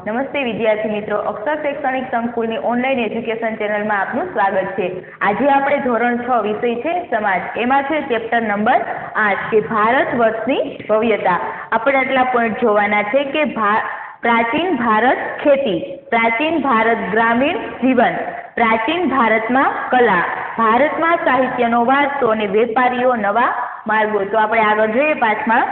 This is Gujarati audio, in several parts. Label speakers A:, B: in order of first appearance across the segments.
A: नमस्ते विद्यार्थी मित्रों, अक्षर शैक्षणिक संकुलની ઓનલાઈન એજ્યુકેશન ચેનલમાં આપનું સ્વાગત છે। આજે આપણે ધોરણ 6 વિષય છે સમાજ, એમાં છે ચેપ્ટર નંબર 8 કે ભારત વર્ષની ભવ્યતા। આપણે આટલા પોઈન્ટ જોવાના છે કે પ્રાચીન ભારત ખેતી, પ્રાચીન ભારત ગ્રામીણ જીવન, પ્રાચીન ભારતમાં કલા, ભારતમાં સાહિત્યનો વારસો અને વેપારીઓ નવા માર્ગો। તો આપણે આગળ જોઈએ પાછમાં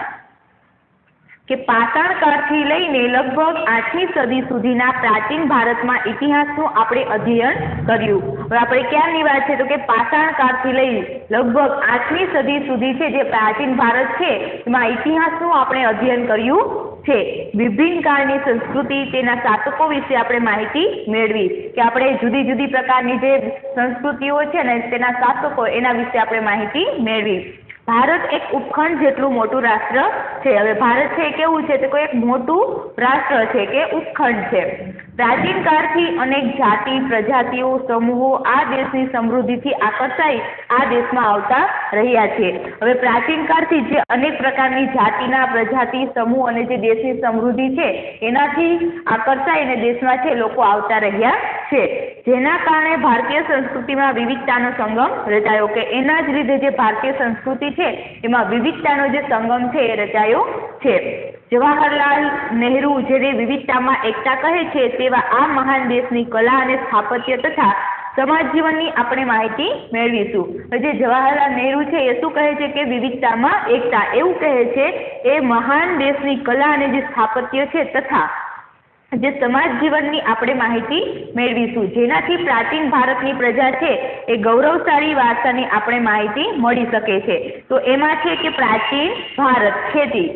A: કે પાષાણ કાળથી લઈને લગભગ 8મી સદી સુધીના પ્રાચીન ભારતમાં ઇતિહાસનું આપણે અધ્યયન કર્યું। હવે આપણે ક્યારની વાત છે તો કે પાષાણ કાળથી લઈ લગભગ 8મી સદી સુધી છે જે પ્રાચીન ભારત છે એમાં ઇતિહાસનું આપણે અધ્યયન કર્યું છે। વિભિન્ન કાળની સંસ્કૃતિ, તેના શાસકો વિશે આપણે માહિતી મેળવી કે આપણે જુદી જુદી પ્રકારની જે સંસ્કૃતિઓ છે ને તેના શાસકો એના વિશે આપણે માહિતી મેળવી। ભારત એક ઉપખંડ જેટલું મોટું રાષ્ટ્ર છે। હવે ભારત છે કેવું છે તો કોઈ એક મોટું રાષ્ટ્ર છે કે ઉપખંડ છે। પ્રાચીન કાળથી અનેક જાતિ પ્રજાતિઓ સમૂહો આ દેશની સમૃદ્ધિથી આકર્ષાઈ આ દેશમાં આવતા રહ્યા છે। હવે પ્રાચીન કાળથી જે અનેક પ્રકારની જાતિના પ્રજાતિ સમૂહ અને જે દેશની સમૃદ્ધિ છે એનાથી આકર્ષાઈ અને દેશમાં છે લોકો આવતા રહ્યા છે, જેના કારણે ભારતીય સંસ્કૃતિમાં વિવિધતાનો સંગમ રચાયો કે એના જ લીધે જે ભારતીય સંસ્કૃતિ છે એમાં વિવિધતાનો જે સંગમ છે એ રચાયો છે। જવાહરલાલ નહેરુ જેને વિવિધતામાં એકતા કહે છે તેવા આ મહાન દેશની કલા અને સ્થાપત્ય તથા સમાજ જીવનની આપણે માહિતી મેળવીશું। જે જવાહરલાલ નહેરુ છે એ શું કહે છે કે વિવિધતામાં એકતા, એવું કહે છે એ મહાન દેશની કલા અને જે સ્થાપત્ય છે તથા જે સમાજ જીવનની આપણે માહિતી મેળવીશું, જેનાથી પ્રાચીન ભારતની પ્રજા છે એ ગૌરવશાળી વારસાની આપણે માહિતી મળી શકે છે। તો એમાં છે કે પ્રાચીન ભારત ખેતી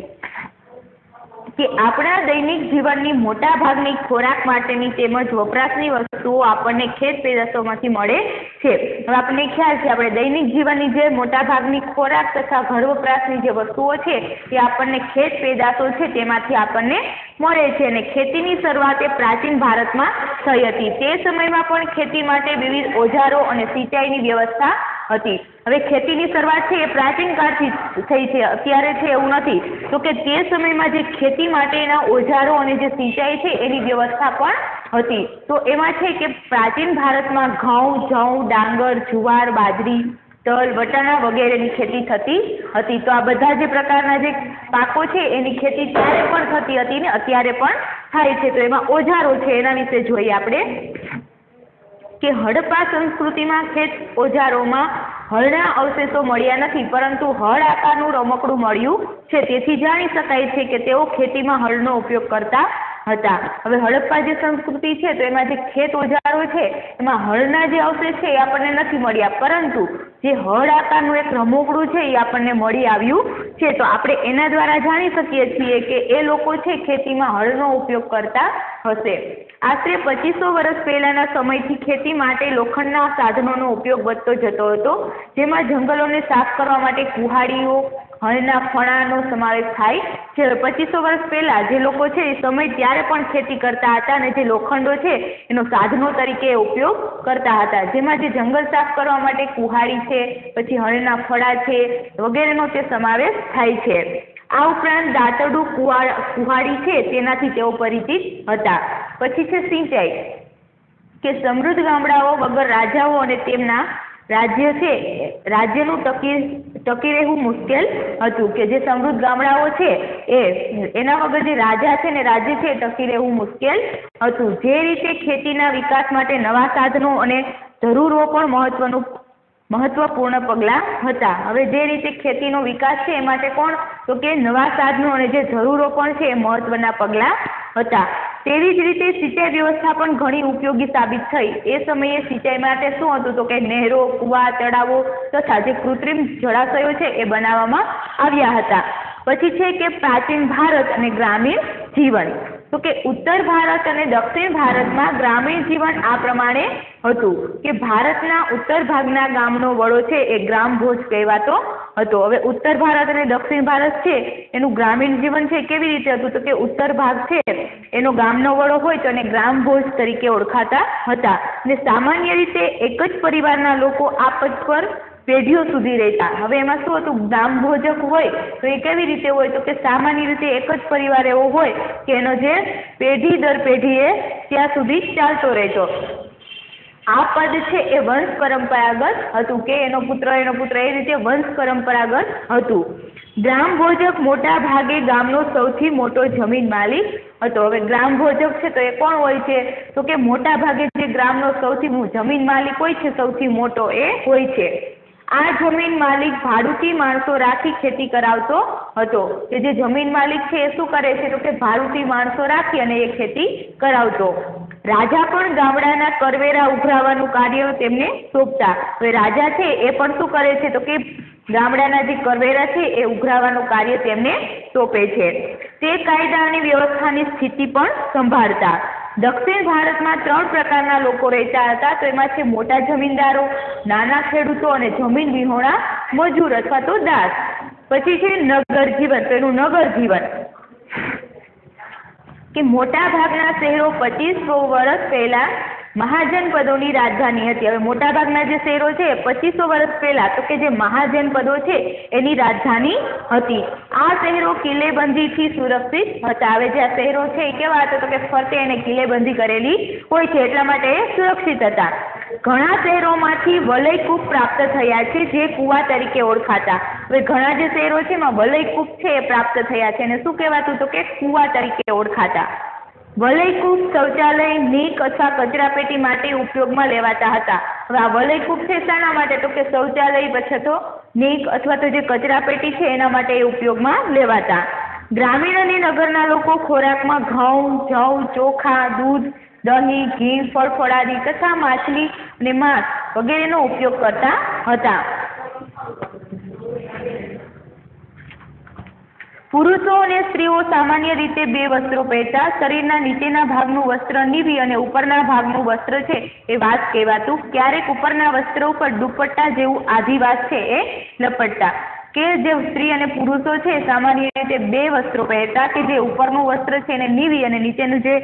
A: કે આપણા દૈનિક જીવનની મોટા ભાગની ખોરાક માટેની તેમજ વપરાશની વસ્તુઓ આપણને ખેત પેદાશોમાંથી મળે છે। હવે આપણને ખ્યાલ છે આપણે દૈનિક જીવનની જે મોટા ભાગની ખોરાક તથા ઘર વપરાશની જે વસ્તુઓ છે એ આપણને ખેત પેદાશો છે તેમાંથી આપણને મળે છે અને ખેતીની શરૂઆત એ પ્રાચીન ભારતમાં થઈ હતી। તે સમયમાં પણ ખેતી માટે વિવિધ ઓજારો અને સિંચાઈની વ્યવસ્થા હતી। હવે ખેતીની શરૂઆત છે એ પ્રાચીન કાળથી થઈ છે, અત્યારે છે એવું નથી। તો કે તે સમયમાં જે ખેતી માટેના ઓજારો અને જે સિંચાઈ છે એની વ્યવસ્થા પણ હતી। તો એમાં છે કે પ્રાચીન ભારતમાં ઘઉં, જવ, ડાંગર, જુવાર, બાજરી, તલ, વટાણા વગેરેની ખેતી થતી હતી। તો આ બધા જે પ્રકારના જે પાકો છે એની ખેતી ત્યારે પણ થતી હતી ને અત્યારે પણ થાય છે। તો એમાં ઓજારો છે એના વિશે જોઈએ આપણે કે હડપ્પા સંસ્કૃતિમાં ખેત ઓજારોમાં હળના અવશેષો મળ્યા નથી, પરંતુ હળ આકારનું રમકડું મળ્યું છે, તેથી જાણી શકાય છે કે તેઓ ખેતીમાં હળનો ઉપયોગ કરતા હતા। હવે હડપ્પા જે સંસ્કૃતિ છે તો એમાં જે ખેત ઓજારો છે એમાં હળના જે અવશેષ છે એ આપણને નથી મળ્યા, પરંતુ જે હળ આકારનું એક રમકડું છે એ આપણને મળી આવ્યું છે। તો આપણે એના દ્વારા જાણી શકીએ છીએ કે એ લોકો છે ખેતીમાં હળનો ઉપયોગ કરતા હશે। આશરે 2500 વર્ષ પહેલાના સમયથી ખેતી માટે લોખંડના સાધનોનો ઉપયોગ વધતો જતો હતો, જેમાં જંગલોને સાફ કરવા માટે કુહાડીઓ, હળના ફણાનો સમાવેશ થાય છે। 2500 વર્ષ પહેલા જે લોકો છે એ સમય ત્યારે પણ ખેતી કરતા હતા અને જે લોખંડો છે એનો સાધનો તરીકે ઉપયોગ કરતા હતા, જેમાં જે જંગલ સાફ કરવા માટે કુહાડી છે, પછી હળના ફળા છે વગેરેનો તે સમાવેશ થાય છે। આ ઉપરાંત દાંતરડું કુહાડી છે તેનાથી તેઓ પરિચિત હતા। પછી છે સિંચાઈ કે સમૃદ્ધ ગામડાઓ વગર રાજાઓ અને તેમના રાજ્યનું ટકી રહેવું મુશ્કેલ હતું કે જે સમૃદ્ધ ગામડાઓ છે એના વગર જે રાજા છે ને રાજ્ય છે ટકી રહેવું મુશ્કેલ હતું। જે રીતે ખેતીના વિકાસ માટે નવા સાધનો અને જરૂરો પણ મહત્વપૂર્ણ પગલાં હતા। હવે જે રીતે ખેતીનો વિકાસ છે એ માટે કોણ તો કે નવા સાધનો અને જે જરૂરો પણ છે એ મહત્વના પગલાં હતા। તેવી જ રીતે સિંચાઈ વ્યવસ્થા પણ ઘણી ઉપયોગી સાબિત થઈ। એ સમયે સિંચાઈ માટે શું હતું તો કે નહેરો, કુવા, તળાવો તથા જે કૃત્રિમ જળાશયો છે એ બનાવવામાં આવ્યા હતા। પછી છે કે પ્રાચીન ભારત અને ગ્રામીણ જીવન, તો કે ઉત્તર ભારત અને દક્ષિણ ભારતમાં ગ્રામીણ જીવન આ પ્રમાણે હતું કે ભારતના ઉત્તર ભાગના ગામનો વડો છે એ ગ્રામભોજ કહેવાતો હતો। હવે ઉત્તર ભારત અને દક્ષિણ ભારત છે એનું ગ્રામીણ જીવન છે કેવી રીતે હતું તો કે ઉત્તર ભાગ છે એનો ગામનો વડો હોય તો એને ગ્રામભોજ તરીકે ઓળખાતા હતા અને સામાન્ય રીતે એક જ પરિવારના લોકો આ પદ પર પેઢીઓ સુધી રહેતા। હવે એમાં શું હતું, ગ્રામભોજક હોય તો એ કેવી રીતે હોય તો કે સામાન્ય રીતે એક જ પરિવાર એવો હોય કે એનો જે પેઢી દર પેઢીએ ત્યાં સુધી ચાલતો રહેતો। આ પદ છે એ વંશ પરંપરાગત હતું કે એનો પુત્ર એ રીતે વંશ પરંપરાગત હતું। ગ્રામભોજક મોટા ભાગે ગામનો સૌથી મોટો જમીન માલિક હતો। હવે ગ્રામભોજક છે તો એ કોણ હોય છે તો કે મોટા ભાગે જે ગ્રામનો સૌથી જમીન માલિક હોય છે સૌથી મોટો એ હોય છે। આ જમીન માલિક ભાડુતી માણસો રાખી ખેતી કરાવતો હતો કે જે જમીન માલિક છે એ શું કરે છે તો કે ભાડુતી માણસો રાખી અને એ ખેતી કરાવતો। રાજા પણ ગામડાના કરવેરા ઉઘરાવવાનું કાર્ય તેમને સોંપતા। હવે રાજા છે એ પણ શું કરે છે તો કે ગામડાના જે કરવેરા છે એ ઉઘરાવવાનું કાર્ય તેમને સોંપે છે। તે કાયદા અને વ્યવસ્થાની સ્થિતિ પણ સંભાળતા। દક્ષિણ ભારતમાં 3 પ્રકારના લોકો રહેતા હતા તો એમાં છે મોટા જમીનદારો, નાના ખેડૂતો અને જમીન વિહોણા મજૂર અથવા તો દાસ। પછી છે નગર જીવન, તો એનું નગર જીવન કે મોટા ભાગના શહેરો 2500 વર્ષ પહેલા મહાજનપદોની રાજધાની હતી। હવે મોટા ભાગના જે શહેરો છે 2500 વર્ષ પહેલા તો કે જે મહાજનપદો છે એની રાજધાની હતી। આ શહેરો કિલ્લેબંધીથી સુરક્ષિત હતા। હવે જે આ શહેરો છે એ કેવા હતા તો કે ફરતે એને કિલ્લેબંધી કરેલી હોય છે એટલા માટે એ સુરક્ષિત હતા। ઘણા શહેરોમાંથી વલયકૂપ પ્રાપ્ત થયા છે જે કુવા તરીકે ઓળખાતા। હવે ઘણા જે શહેરો છે એમાં વલયકૂપ છે એ પ્રાપ્ત થયા છે અને શું કહેવાતું તો કે કુવા તરીકે ઓળખાતા। વલયકૂપ શૌચાલય, નીક અથવા કચરાપેટી માટે ઉપયોગમાં લેવાતા હતા। હવે આ વલયકૂપ છે શાના માટે તો કે શૌચાલય પછી તો નીક અથવા તો જે કચરાપેટી છે એના માટે ઉપયોગમાં લેવાતા। ગ્રામીણ અને નગરના લોકો ખોરાકમાં ઘઉં, જવ, ચોખા, દૂધ, દહીં, ઘી, ફળફળાદી તથા માછલી અને માંસ વગેરેનો ઉપયોગ કરતા હતા। પુરુષો અને સ્ત્રીઓ સામાન્ય રીતે 2 વસ્ત્રો પહેરતા। શરીરના નીચેના ભાગનું વસ્ત્ર નીવી અને ઉપરના ભાગનું વસ્ત્ર છે એ વાસ કહેવાતું। ક્યારેક ઉપરના વસ્ત્ર ઉપર દુપટ્ટા જેવું આધિવાસ છે એ લપટતા। કે જે સ્ત્રી અને પુરુષો છે સામાન્ય રીતે 2 વસ્ત્રો પહેરતા કે જે ઉપરનું વસ્ત્ર છે એને નીવી અને નીચેનું જે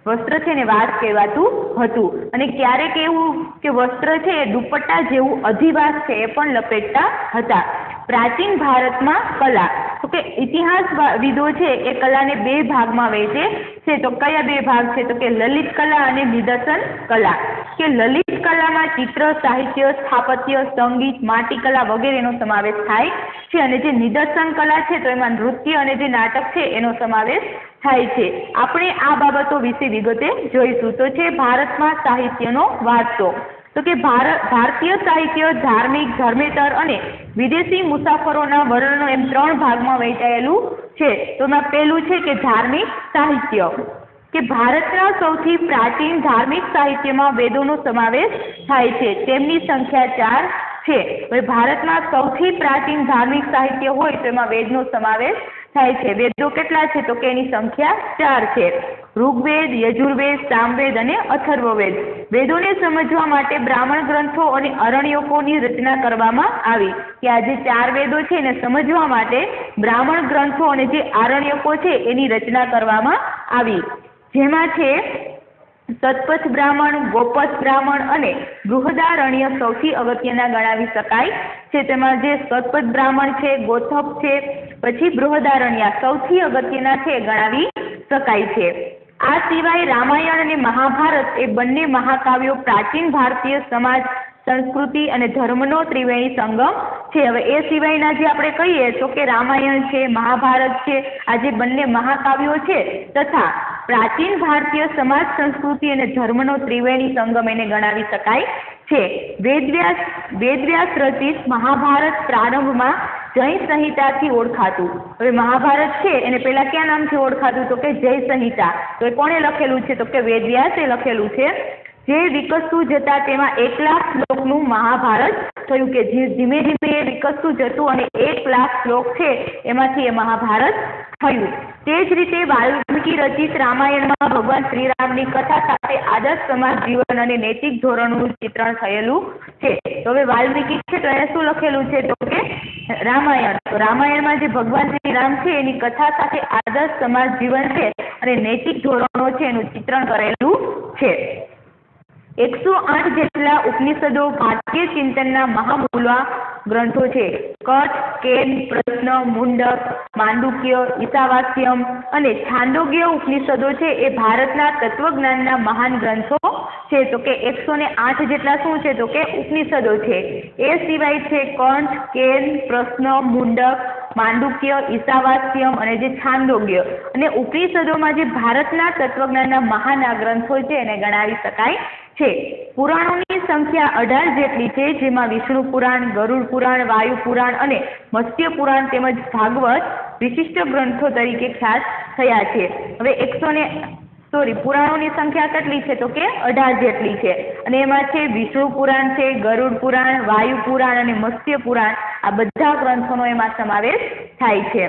A: વસ્ત્ર છે ને વાસ કહેવાતું હતું। અને ક્યારેક એવું કે વસ્ત્ર છે એ દુપટ્ટા જેવું અધિવાસ છે એ પણ લપેટતા હતા। પ્રાચીન ભારતમાં કલા તો કે ઇતિહાસવિદો છે એ કલાને 2 ભાગમાં વહેંચે છે। તો કયા 2 ભાગ છે તો કે લલિત કલા અને નિદર્શન કલા। કે લલિત કલામાં ચિત્ર, સાહિત્ય, સ્થાપત્ય, સંગીત, માટીકલા વગેરેનો સમાવેશ થાય છે અને જે નિદર્શન કલા છે તો એમાં નૃત્ય અને જે નાટક છે એનો સમાવેશ થાય છે। આપણે આ બાબતો વિશે વિગતે જોઈશું। તો છે ભારતમાં સાહિત્યનો વારસો તો કે ભારતીય સાહિત્ય ધાર્મિક, ધર્મેતર અને વિદેશી મુસાફરોના વર્ણનો એમ 3 ભાગમાં વહેંચાયેલું છે। તો એમાં પહેલું છે કે ધાર્મિક સાહિત્ય કે ભારતના સૌથી પ્રાચીન ધાર્મિક સાહિત્યમાં વેદોનો સમાવેશ થાય છે। તેમની સંખ્યા 4 છે। હવે ભારતમાં સૌથી પ્રાચીન ધાર્મિક સાહિત્ય હોય તો એમાં વેદનો સમાવેશ થાય છે। વેદો કેટલા છે તો કે એની સંખ્યા 4 છે। ઋગ્વેદ, યજુર્વેદ, સામવેદ અને અથર્વવેદ। વેદોને સમજવા માટે બ્રાહ્મણ ગ્રંથો અને અરણ્યકોની રચના કરવામાં આવી કે આ જે 4 વેદો છે એને સમજવા માટે બ્રાહ્મણ ગ્રંથો અને જે આરણ્યકો છે એની રચના કરવામાં આવી। જેમાં છે સતપથ બ્રાહ્મણ, ગોપથ બ્રાહ્મણ અને બૃહદારણ્ય સૌથી અગત્યના ગણાવી શકાય છે। તેમાં જે સતપથ બ્રાહ્મણ છે, ગોથપ છે, પછી બૃહદારણ્ય સૌથી અગત્યના છે ગણાવી શકાય છે। આ સિવાય રામાયણ અને મહાભારત એ બંને મહાકાવ્યો પ્રાચીન ભારતીય સમાજ, સંસ્કૃતિ અને ધર્મનો ત્રિવેણી સંગમ છે। હવે એ સિવાયના જે આપણે કહીએ તો કે રામાયણ છે, મહાભારત છે, આ જે બંને મહાકાવ્યો છે તથા પ્રાચીન ભારતીય સમાજ, સંસ્કૃતિ અને ધર્મનો ત્રિવેણી સંગમ એને ગણાવી શકાય છે। વેદવ્યાસ રચિત મહાભારત પ્રારંભમાં જય સંહિતાથી ઓળખાતું। હવે મહાભારત છે એને પેલા ક્યાં નામથી ઓળખાતું તો કે જય સંહિતા। તો એ કોણે લખેલું છે તો કે વેદવ્યાસે લખેલું છે। જે વિકસતું જતા તેમાં 1,00,000 શ્લોકનું મહાભારત થયું કે જે ધીમે ધીમે એ વિકસતું જતું અને 1,00,000 શ્લોક છે એમાંથી એ મહાભારત થયું। તે જ રીતે વાલ્મીકી રચિત રામાયણમાં ભગવાન શ્રીરામની કથા સાથે આદર્શ સમાજ જીવન અને નૈતિક ધોરણોનું ચિત્રણ થયેલું છે। તો હવે વાલ્મીકી છે તો એને શું લખેલું છે તો કે રામાયણ। તો રામાયણમાં જે ભગવાન શ્રીરામ છે એની કથા સાથે આદર્શ સમાજ જીવન છે અને નૈતિક ધોરણો છે એનું ચિત્રણ કરેલું છે। 108 જેટલા ઉપનિષદો ભારતીય ચિંતનના મહામૂલા ગ્રંથો છે. કઠ, કેન, પ્રશ્ન, મુંડક, માંડુક્ય, ઈશાવાસ્યમ અને છાંદોગ્ય ઉપનિષદો છે એ ભારતના તત્વજ્ઞાનના મહાન ગ્રંથો છે. તો કે 108 જેટલા શું છે તો કે ઉપનિષદો છે. એ સિવાય છે કંઠ, કેન, પ્રશ્ન, મુંડક, માંડુક્ય, ઈશાવાસ્યમ અને જે છાંદોગ્ય. અને ઉપનિષદોમાં જે ભારતના તત્વજ્ઞાનના મહાન આ ગ્રંથો છે એને ગણાવી શકાય છે. પુરાણોની સંખ્યા 18 જેટલી છે, જેમાં વિષ્ણુ પુરાણ, ગરુડ પુરાણ, વાયુ પુરાણ અને મત્સ્ય પુરાણ તેમજ ભાગવત વિશિષ્ટ ગ્રંથો તરીકે ખ્યાત થયા છે. હવે પુરાણોની સંખ્યા કેટલી છે તો કે 18 જેટલી છે. અને એમાં છે વિષ્ણુ પુરાણ છે, ગરુડ પુરાણ, વાયુ પુરાણ અને મત્સ્ય પુરાણ. આ બધા ગ્રંથોનો એમાં સમાવેશ થાય છે.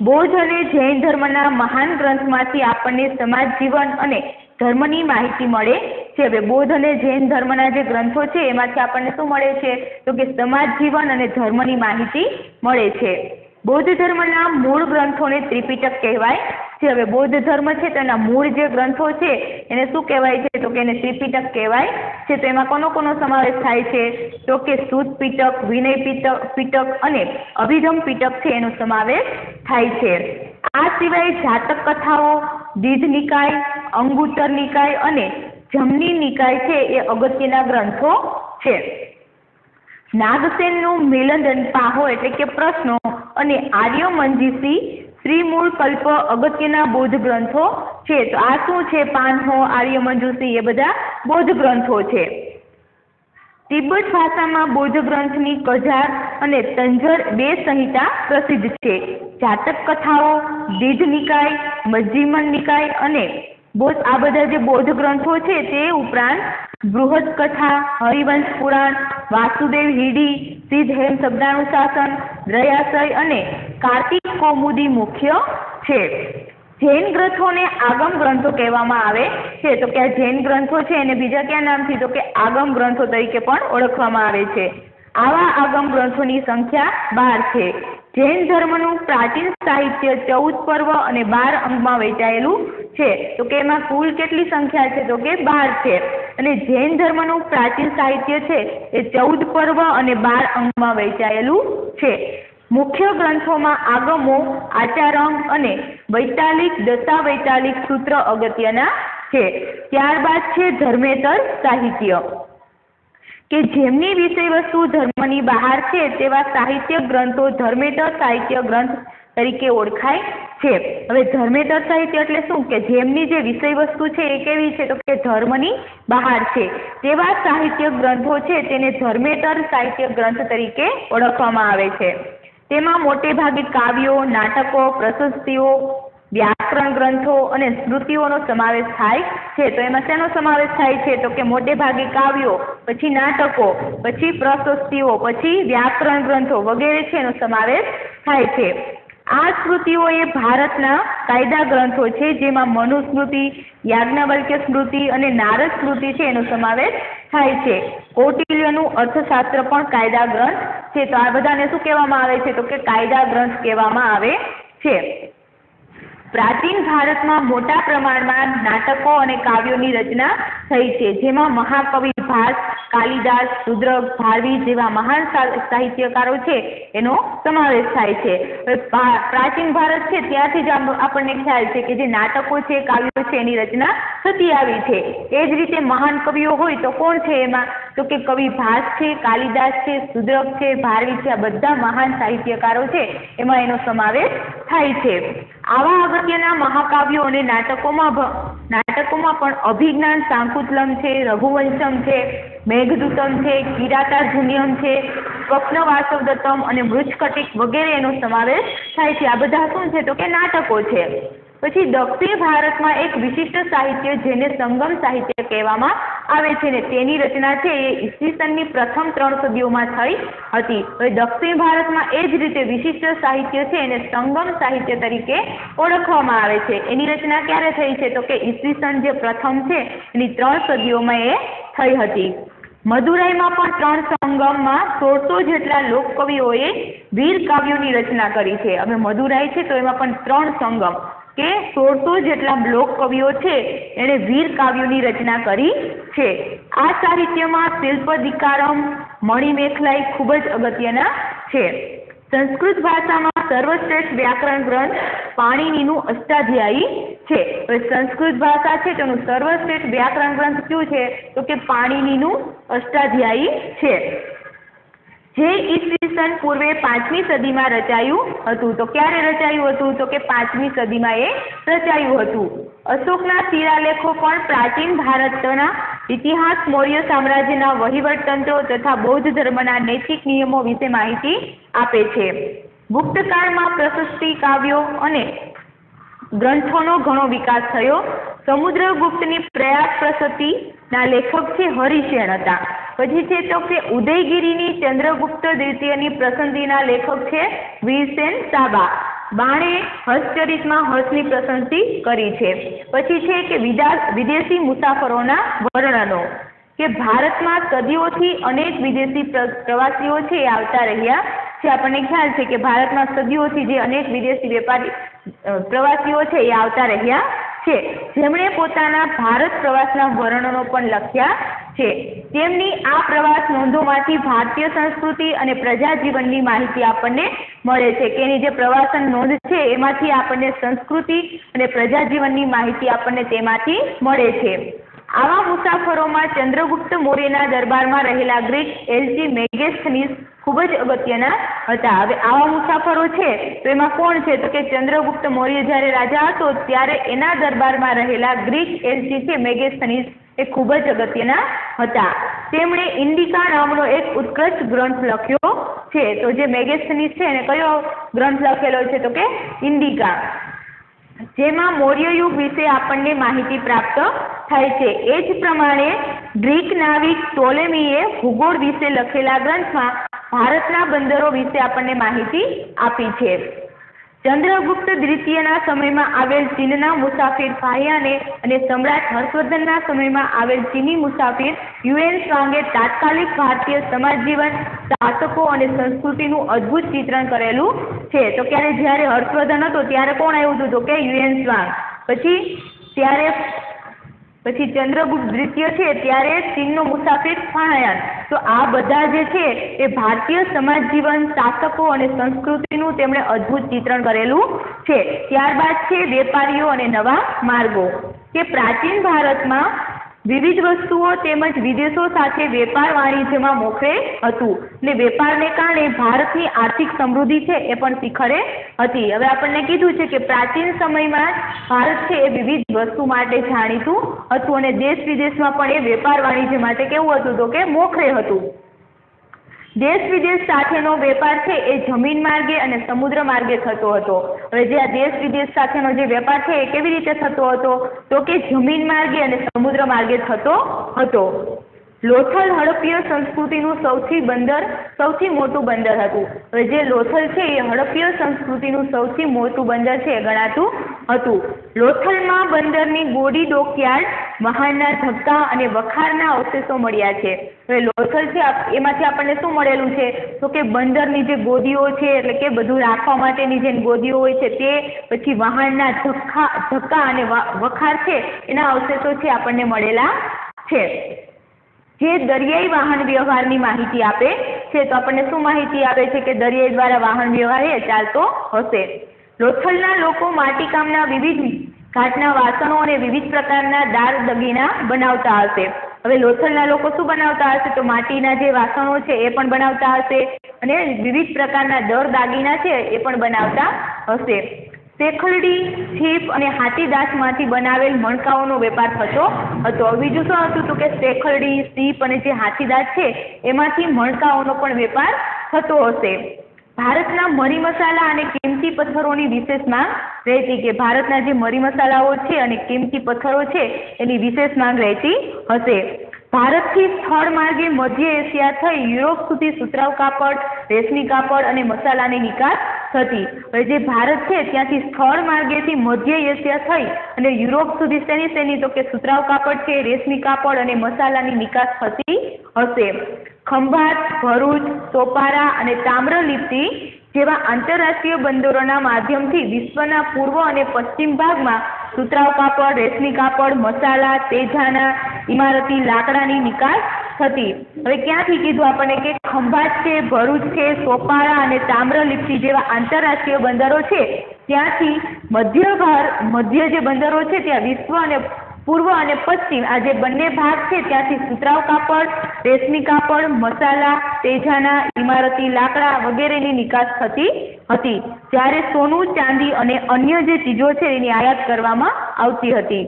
A: બૌદ્ધ અને જૈન ધર્મના મહાન ગ્રંથમાંથી આપણને સમાજ જીવન અને ધર્મની માહિતી મળે છે. હવે બૌદ્ધ અને જૈન ધર્મના જે ગ્રંથો છે એમાંથી આપણને શું મળે છે તો કે સમાજ જીવન અને ધર્મની માહિતી મળે છે. બૌદ્ધ ધર્મના મૂળ ગ્રંથોને ત્રિપિટક કહેવાય છે. હવે બૌદ્ધ ધર્મ છે તેના મૂળ જે ગ્રંથો છે એને શું કહેવાય છે તો કે એને ત્રિપિટક કહેવાય છે. તો એમાં કોનો સમાવેશ થાય છે તો કે સૂત પિટક, વિનય પિટક અને અભિધમ પિટક છે એનો સમાવેશ થાય છે. આ સિવાય જાતક કથાઓ, દીધ નિકાય, અંગુત્તર નિકાય અને જમની નિકાય છે એ અગત્યના ગ્રંથો છે. નાગસેનનું મિલન પાહો એટલે કે પ્રશ્નો અને આર્ય મંજીસી શ્રીમૂળ કલ્પ અગત્યના બૌદ્ધ ગ્રંથો છે. તો આ શું છે? પાનહો, આર્ય મંજુસી એ બધા બૌદ્ધ ગ્રંથો છે. તિબ્બત ભાષામાં બૌદ્ધ ગ્રંથની કજાર અને તંજર 2 સંહિતા પ્રસિદ્ધ છે. જાતક કથાઓ, દીધ નિકાય, મજ્જિમન નિકાય અને આ બધા જે બૌદ્ધ ગ્રંથો છે તે ઉપરાંત બૃહદ કથા, હરિવંશ પુરાણ, વાસુદેવ હિડી, સિદ્ધ હેમ શબ્દાનુશાસન, દ્રયાશય અને કાર્તિક કૌમુદી મુખ્ય છે. જૈન ગ્રંથોને આગમ ગ્રંથો કહેવામાં આવે છે. તો કે આ જૈન ગ્રંથો છે એને બીજા કયા નામથી તો કે આગમ ગ્રંથો તરીકે પણ ઓળખવામાં આવે છે. આવા આગમ ગ્રંથોની સંખ્યા 12 છે. જૈન ધર્મનું પ્રાચીન સાહિત્ય 14 પર્વ અને 12 અંગમાં વહેંચાયેલું છે. તો કે એમાં કુલ કેટલી સંખ્યા છે તો કે 12 છે. અને જૈન ધર્મનું પ્રાચીન સાહિત્ય છે એ 14 પર્વ અને 12 અંગમાં વહેંચાયેલું છે. મુખ્ય ગ્રંથોમાં આગમો, આચારંગ અને વૈતાલિક, દશાવૈતાલિક સૂત્ર અગત્યના છે. ત્યારબાદ છે ધર્મેતર સાહિત્ય કે જેમની વિષય વસ્તુ ધર્મની બહાર છે તેવા સાહિત્ય ગ્રંથો ધર્મેતર સાહિત્ય ગ્રંથ તરીકે ઓળખાય છે. હવે ધર્મેતર સાહિત્ય એટલે શું કે જેમની જે વિષય વસ્તુ છે એ કેવી છે તો કે ધર્મની બહાર છે તેવા સાહિત્ય ગ્રંથો છે તેને ધર્મેતર સાહિત્ય ગ્રંથ તરીકે ઓળખવામાં આવે છે. તેમાં મોટે ભાગે કાવ્યો, નાટકો, પ્રશસ્તિઓ, વ્યાકરણ ગ્રંથો અને સ્મૃતિઓનો સમાવેશ થાય છે. તો એમાં શેનો સમાવેશ થાય છે તો કે મોટે ભાગે કાવ્યો, પછી નાટકો, પછી પ્રશસ્તિઓ, પછી વ્યાકરણ ગ્રંથો વગેરે છે એનો સમાવેશ થાય છે. આ સ્મૃતિઓ એ ભારતના કાયદા ગ્રંથો છે જેમાં મનુસ્મૃતિ, યાજ્ઞવલ્ક્ય સ્મૃતિ અને નારદ સ્મૃતિ છે એનો સમાવેશ થાય છે. કૌટિલ્યનું અર્થશાસ્ત્ર પણ કાયદા ગ્રંથ છે. તો આ બધાને શું કહેવામાં આવે છે તો કે કાયદા ગ્રંથ કહેવામાં આવે છે. પ્રાચીન ભારતમાં મોટા પ્રમાણમાં નાટકો અને કાવ્યોની રચના થઈ છે જેમાં મહાકવિ ભાસ, કાલિદાસ, શુદ્રક, ભારવી જેવા મહાન સાહિત્યકારો છે એનો સમાવેશ થાય છે. પ્રાચીન ભારત છે ત્યાંથી જ આપણને ખ્યાલ છે કે જે નાટકો છે, કાવ્યો છે એની રચના થતી આવી છે. એ જ રીતે મહાન કવિઓ હોય તો કોણ છે એમાં તો કે કવિ ભાસ છે, કાલિદાસ છે, શુદ્રક છે, ભારવી છે. આ બધા મહાન સાહિત્યકારો છે એમાં એનો સમાવેશ થાય છે. આવા અગત્યના મહાકાવ્યો અને નાટકોમાં પણ અભિજ્ઞાન શાકુંતલમ છે, રઘુવંશમ છે, મેઘદૂતમ છે, કિરાતાર્જુનિયમ છે, સ્વપ્ન વાસવદત્તમ અને મૃચ્છકટિક વગેરે એનો સમાવેશ થાય છે. આ બધા શું છે તો કે નાટકો છે. પછી દક્ષિણ ભારતમાં એક વિશિષ્ટ સાહિત્ય જેને સંગમ સાહિત્ય કહેવામાં આવે છે ને તેની રચના છે એ ઈસવીસનની પ્રથમ 3 સદીઓમાં થઈ હતી. હવે દક્ષિણ ભારતમાં એ જ રીતે વિશિષ્ટ સાહિત્ય છે એને સંગમ સાહિત્ય તરીકે ઓળખવામાં આવે છે. એની રચના ક્યારે થઈ છે તો કે ઈસવીસન જે પ્રથમ છે એની 3 સદીઓમાં એ થઈ હતી. મદુરાઈમાં પણ 3 સંગમમાં 1600 જેટલા લોકકવિઓએ વીર કાવ્યોની રચના કરી છે. હવે મદુરાઈ છે તો એમાં પણ 3 સંગમ કે 1600 જેટલા લોક કવિઓ છે એણે વીર કાવ્યોની રચના કરી છે। આ સાહિત્યમાં શિલ્પદીકારમ, મણિમેખલાઈ ખૂબ જ અગત્યના છે। સંસ્કૃત ભાષામાં સર્વશ્રેષ્ઠ વ્યાકરણ ગ્રંથ પાણિનીનું અષ્ટાધ્યાયી છે। હવે સંસ્કૃત ભાષા છે તેનું સર્વશ્રેષ્ઠ વ્યાકરણ ગ્રંથ કયું છે તો કે પાણિનીનું અષ્ટાધ્યાયી છે, જે ઈસવીસન પૂર્વે 5મી સદીમાં રચાયું હતું। તો ક્યારે રચાયું હતું તો કે 5મી સદીમાં એ રચાયું હતું। અશોકના શિલાલેખો પણ પ્રાચીન ભારતના ઇતિહાસ, મૌર્ય સામ્રાજ્યના વહીવટ તંત્રો તથા બૌદ્ધ ધર્મના નૈતિક નિયમો વિશે માહિતી આપે છે। ગુપ્તકાળમાં પ્રશસ્તિ કાવ્યો અને ગ્રંથોનો ઘણો વિકાસ થયો। સમુદ્રગુપ્તની પ્રયાગ પ્રશસ્તિના લેખક છે હરિસેન હતા। પછી છે તો કે ઉદયગીરીની ચંદ્રગુપ્ત દ્વિતીયની પ્રશસ્તિના લેખક છે વીરસેન સાબા। બાણે હર્ષચરિતમાં હર્ષની પ્રશસ્તિ કરી છે। પછી છે કે વિદેશી મુસાફરોના વર્ણનો, કે ભારતમાં સદીઓથી અનેક વિદેશી પ્રવાસીઓ છે એ આવતા રહ્યા છે। આપણને ખ્યાલ છે કે ભારતમાં સદીઓથી જે અનેક વિદેશી વેપારી પ્રવાસીઓ છે એ આવતા રહ્યા છે, જેમણે પોતાના ભારત પ્રવાસના વર્ણનો પણ લખ્યા છે। તેમની આ પ્રવાસ નોંધોમાંથી ભારતીય સંસ્કૃતિ અને પ્રજા જીવનની માહિતી આપણને મળે છે, કે એની જે પ્રવાસન નોંધ છે એમાંથી આપણને સંસ્કૃતિ અને પ્રજા જીવનની માહિતી આપણને તેમાંથી મળે છે। આવા મુસાફરોમાં ચંદ્રગુપ્ત મૌર્યના દરબારમાં રહેલા ગ્રીક એલચી મેગેસ્થનીસ ખૂબ જ અગત્યના હતા। હવે આવા મુસાફરો છે તો એમાં કોણ છે તો કે ચંદ્રગુપ્ત મૌર્ય જ્યારે રાજા હતો ત્યારે એના દરબારમાં રહેલા ગ્રીક એલચી છે મેગેસ્થનીસ એ ખૂબ જ અગત્યના હતા। તેમણે ઇન્ડિકા નામનો એક ઉત્કૃષ્ટ ગ્રંથ લખ્યો છે। તો જે મેગેસ્થનીસ છે એને કયો ગ્રંથ લખેલો છે તો કે ઇન્ડિકા, જેમાં મૌર્ય યુગ વિશે આપણને માહિતી પ્રાપ્ત થાય છે। એ જ પ્રમાણે ગ્રીક નાવિક ટોલેમીએ ભૂગોળ વિશે લખેલા ગ્રંથમાં ભારતના બંદરો વિશે આપણને માહિતી આપી છે। ચંદ્રગુપ્ત દ્વિતીયના સમયમાં આવેલ ચીનના મુસાફિર ફાહિયાને અને સમ્રાટ હર્ષવર્ધનના સમયમાં આવેલ ચીની મુસાફિર યુએન ત્સાંગે તાત્કાલિક ભારતીય સમાજ જીવન, શાસકો અને સંસ્કૃતિનું અદ્ભુત ચિત્રણ કરેલું છે। તો ક્યારે જ્યારે હર્ષવર્ધન હતો ત્યારે કોણ આવ્યું હતું તો કે યુએન ત્સાંગ, પછી ચંદ્રગુપ્ત દ્વિતીય છે ત્યારે ચીનનો મુસાફિર ફાહિયાન। તો આ બધા જે છે એ ભારતીય સમાજ જીવન, શાસકો અને સંસ્કૃતિનું તેમણે અદ્ભુત ચિત્રણ કરેલું છે। ત્યારબાદ છે વેપારીઓ અને નવા માર્ગો, કે પ્રાચીન ભારતમાં વિવિધ વસ્તુઓ તેમજ વિદેશો સાથે વેપાર વાણિજ્યમાં મોખરે હતું, ને વેપારને કારણે ભારતની આર્થિક સમૃદ્ધિ છે એ પણ શિખરે હતી। હવે આપણને કીધું છે કે પ્રાચીન સમયમાં ભારત છે એ વિવિધ વસ્તુ માટે જાણીતું હતું અને દેશ વિદેશમાં પણ એ વેપાર વાણિજ્ય માટે કેવું હતું તો કે મોખરે હતું। દેશ વિદેશ સાથેનો વેપાર છે એ જમીન માર્ગે અને સમુદ્ર માર્ગે થતો હતો। હવે જે આ દેશ વિદેશ સાથેનો જે વેપાર છે એ કેવી રીતે થતો હતો તો કે જમીન માર્ગે અને સમુદ્ર માર્ગે થતો હતો। લોથલ હડપ્પીય સંસ્કૃતિનું સૌથી મોટું બંદર હતું। હવે જે લોથલ છે એ હડપ્પીય સંસ્કૃતિનું સૌથી મોટું બંદર છે એ ગણાતું હતું। લોથલમાં બંદરની ગોડી ડોકયાર્ડ, વહાણના ધક્કા અને વખારના અવશેષો મળ્યા છે। હવે લોથલ છે એમાંથી આપણને શું મળેલું છે તો કે બંદરની જે ગોદીઓ છે, એટલે કે બધું રાખવા માટેની જે ગોદીઓ હોય છે તે, પછી વહાણના ધક્કા અને વખાર છે એના અવશેષો છે આપણને મળેલા છે, જે દરિયાઈ વાહન વ્યવહારની માહિતી આપે છે। તો આપણને શું માહિતી આપે છે કે દરિયાઈ દ્વારા વાહન વ્યવહાર એ ચાલતો હશે। લોથલના લોકો માટીકામના વિવિધ ઘાટના વાસણો અને વિવિધ પ્રકારના દાર દગીના બનાવતા હશે। હવે લોથલના લોકો શું બનાવતા હશે તો માટીના જે વાસણો છે એ પણ બનાવતા હશે અને વિવિધ પ્રકારના દર દાગીના છે એ પણ બનાવતા હશે। શેખલડી, છીપ અને હાથીદાંતમાંથી બનાવેલ મણકાઓનો વેપાર થતો હતો। બીજું શું હતું તો કે શેખલડી, સીપ અને જે હાથીદાંત છે એમાંથી મણકાઓનો પણ વેપાર થતો હશે। ભારતના મરી મસાલા અને કિંમતી પથ્થરોની વિશેષ માંગ રહેતી, કે ભારતના જે મરી મસાલાઓ છે અને કિંમતી પથ્થરો છે એની વિશેષ માંગ રહેતી હશે। ભારતથી સ્થળ માર્ગે મધ્ય એશિયા થઈ યુરોપ સુધી સુતરાઉ કાપડ, રેશમી કાપડ અને મસાલાની નિકાસ થતી। હવે જે ભારત છે ત્યાંથી સ્થળ માર્ગેથી મધ્ય એશિયા થઈ અને યુરોપ સુધી શેની તો કે સુતરાઉ કાપડ છે, રેશમી કાપડ અને મસાલાની નિકાસ થતી હશે। ખંભાત, ભરૂચ, સોપારા અને તામ્રલિપ્તિ જેવા આંતરરાષ્ટ્રીય બંદરોના માધ્યમથી વિશ્વના પૂર્વ અને પશ્ચિમ ભાગમાં સુતરાઉ કાપડ, રેશમી કાપડ, મસાલા, તેજાના, ઇમારતી લાકડાની નિકાસ થતી. હવે ક્યાંથી કીધું આપણને કે ખંભાત છે, ભરૂચ છે, સોપારા અને તામ્રલિપ્તિ જેવા આંતરરાષ્ટ્રીય બંદરો છે ત્યાંથી મધ્ય જે બંદરો છે ત્યાં વિશ્વ અને પૂર્વ અને પશ્ચિમ આ જે બંને ભાગ છે ત્યાંથી સુતરાઉ કાપડ, રેશમી કાપડ, મસાલા, તેજાના, ઇમારતી લાકડા વગેરેની નિકાસ થતી હતી. જ્યારે સોનું, ચાંદી અને અન્ય જે ચીજો છે એની આયાત કરવામાં આવતી હતી.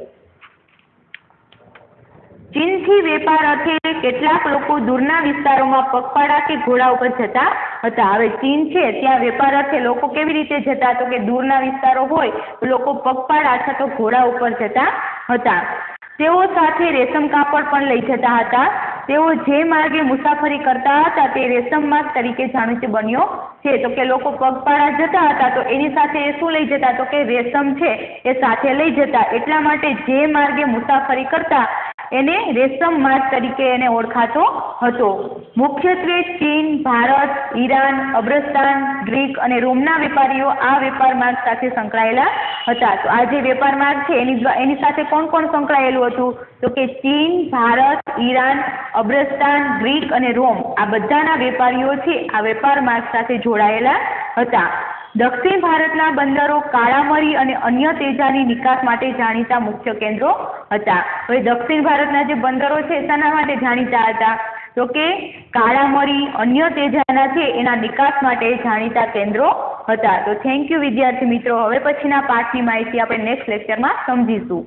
A: ચીનથી વેપાર અર્થે કેટલાક લોકો દૂરના વિસ્તારોમાં પગપાળા કે ઘોડા ઉપર જતા હતા. હવે ચીન છે ત્યાં વેપાર અર્થે લોકો કેવી રીતે જતા, તો કે દૂરના વિસ્તારો હોય તો લોકો પગપાળા અથવા તો ઘોડા ઉપર જતા હતા. તેઓ સાથે રેશમ કાપડ પણ લઈ જતા હતા. તેઓ જે માર્ગે મુસાફરી કરતા હતા તે રેશમ માર્ગ તરીકે જાણીતો બન્યો છે. તો કે લોકો પગપાળા જતા હતા તો એની સાથે એ શું લઈ જતા, તો કે રેશમ છે એ સાથે લઈ જતા. એટલા માટે જે માર્ગે મુસાફરી કરતા એને રેશમ માર્ગ તરીકે એને ઓળખાતો હતો. મુખ્યત્વે ચીન, ભારત, ઈરાન, અફઘાનિસ્તાન, ગ્રીક અને રોમના વેપારીઓ આ વેપાર માર્ગ સાથે સંકળાયેલા હતા. તો આ જે વેપાર માર્ગ છે એની સાથે કોણ કોણ સંકળાયેલું હતું, તો કે ચીન, ભારત, ઈરાન, અફઘાનિસ્તાન, ગ્રીક અને રોમ આ બધાના વેપારીઓ છે આ વેપાર માર્ગ સાથે જોડાયેલા હતા. દક્ષિણ ભારતના બંદરો કાળામરી અને અન્ય તેજાની નિકાસ માટે જાણીતા મુખ્ય કેન્દ્રો હતા. હવે દક્ષિણ ભારતના જે બંદરો છે શાના માટે જાણીતા હતા, તો કે કાળામરી, અન્ય તેજાના છે એના નિકાસ માટે જાણીતા કેન્દ્રો હતા. તો થેન્ક યુ વિદ્યાર્થી મિત્રો. હવે પછીના પાઠની માહિતી આપણે નેક્સ્ટ લેક્ચરમાં સમજીશું.